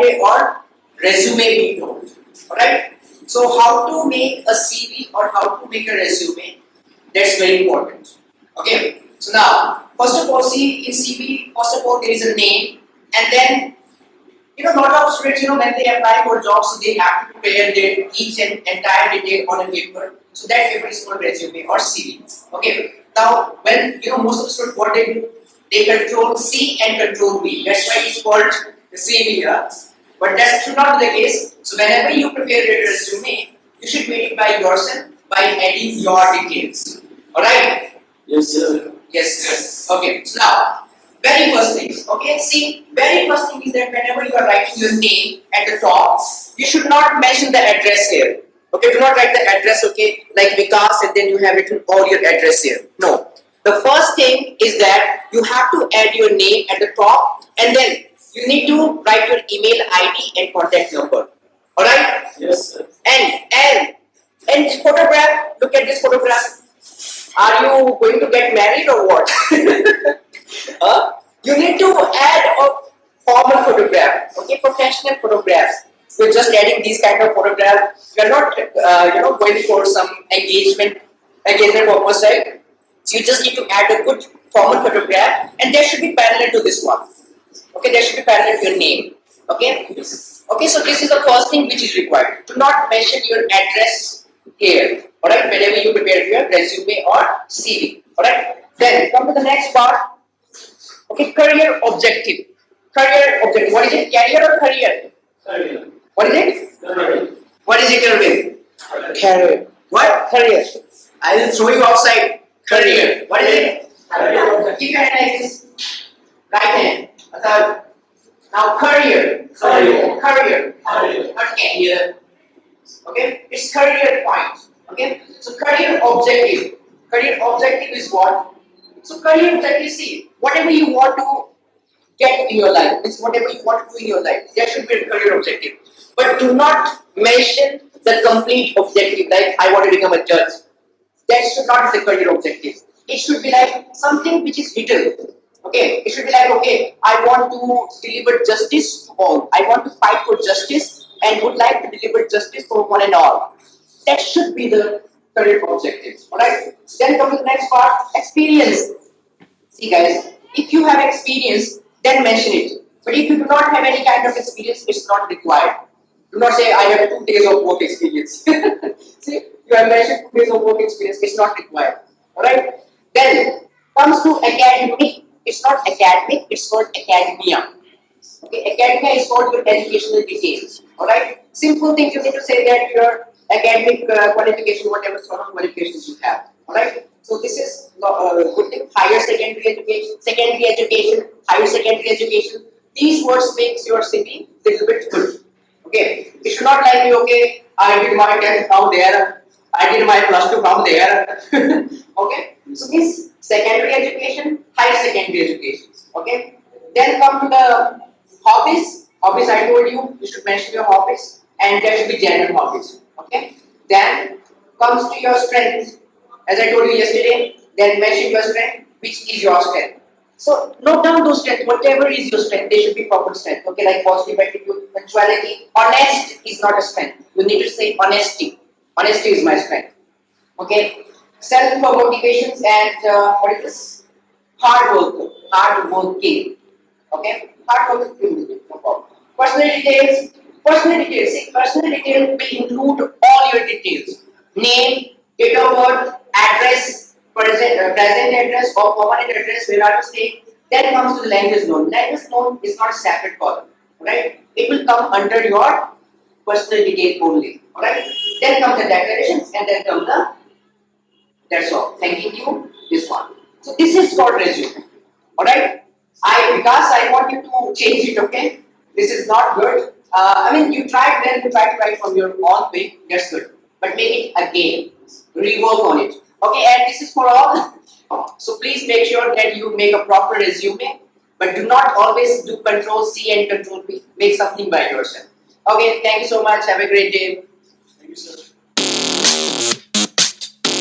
candidate or resume we told. Alright? So how to make a CV or how to make a resume, that's very important. Okay? So now, first of all, see in CV, first of all there is a name, and then lot of students, when they apply for jobs, so they have to prepare their each and entire detail on a paper. So that paper is called resume or CV. Okay. Now, when most of the students what they do, they control C and control V. That's why it's called the CV here. But that should not be the case. So whenever you prepare your resume, you should make it by yourself by adding your details. Alright? Yes, sir. Yes. Okay. So now, very first thing. Okay. See, very first thing is that whenever you are writing your name at the top, you should not mention the address here. Okay. Do not write the address. Okay. Like Vikas, and then you have written all your address here. No. The first thing is that you have to add your name at the top, and then you need to write your email ID and contact number. All right. Yes, sir. And this photograph. Look at this photograph. Are you going to get married or what? You need to add a formal photograph, okay, professional photographs. We're just adding these kind of photographs. You're not, going for some engagement purpose, right? So you just need to add a good formal photograph, and there should be parallel to this one. Okay, there should be parallel to your name. Okay. Okay, so this is the first thing which is required. Do not mention your address here. Alright, whenever you prepare your resume or CV. Alright, then come to the next part. Okay, career objective. Career objective. What is it? Career or career? Career. What is it? Career. What is it, Irvin? Career. What? Career. I will throw you outside. Career. What is it? Career. Keep your hand like this. Right hand. Now career. Career. Career. Career. Not career. Okay? It's career point. Okay? So career objective. Career objective is what? So career objective, see, whatever you want to get in your life, means whatever you want to do in your life, there should be a career objective. But do not mention the complete objective, like I want to become a judge. That should not be the career objective. It should be like something which is hidden. Okay? It should be like, okay, I want to deliver justice to all. I want to fight for justice and would like to deliver justice for one and all. That should be the career objectives. Alright? Then come to the next part, experience. See guys, if you have experience, then mention it. But if you do not have any kind of experience, it's not required. Do not say I have 2 days of work experience. See, you have mentioned 2 days of work experience, it's not required. Alright? Then comes to academic, it's not academic, it's called academia. Okay, academia is called your educational details. Alright? Simple things you need to say that your academic qualification, whatever sort of qualifications you have. Alright? So this is good thing. Higher secondary education, higher secondary education. These words makes your CV little bit good. Okay? It should not like me, okay, I did my 10th from there, I did my plus 2 from there. Okay? So this secondary education, higher secondary education. Okay? Then come to the hobbies. Hobbies, I told you, you should mention your hobbies, and there should be general hobbies. Okay? Then comes to your strengths. As I told you yesterday, then mention your strength, which is your strength. So note down those strengths, whatever is your strength, they should be proper strength. Okay, like positive attitude, punctuality. Honest is not a strength. You need to say honesty. Honesty is my strength. Okay? Self-motivations and what is this? Hard work. Hard working. Okay? Hard work is no problem. Personal details. Personal details. See, personal details will include all your details. Name, date of birth, address, present address or permanent address, where are you staying. Then comes to the language known. Language known is not a separate column. Right? It will come under your personal detail only. Alright? Then comes the declarations and then comes the that's all. Thanking you, this one. So this is called resume. Alright? Because I want you to change it, okay? This is not good. You try to write from your own way, that's good. But make it again. Rework on it. Okay, and this is for all. So please make sure that you make a proper resume, but do not always do Control C and Control V. Make something by yourself. Okay, thank you so much. Have a great day. Thank you, sir.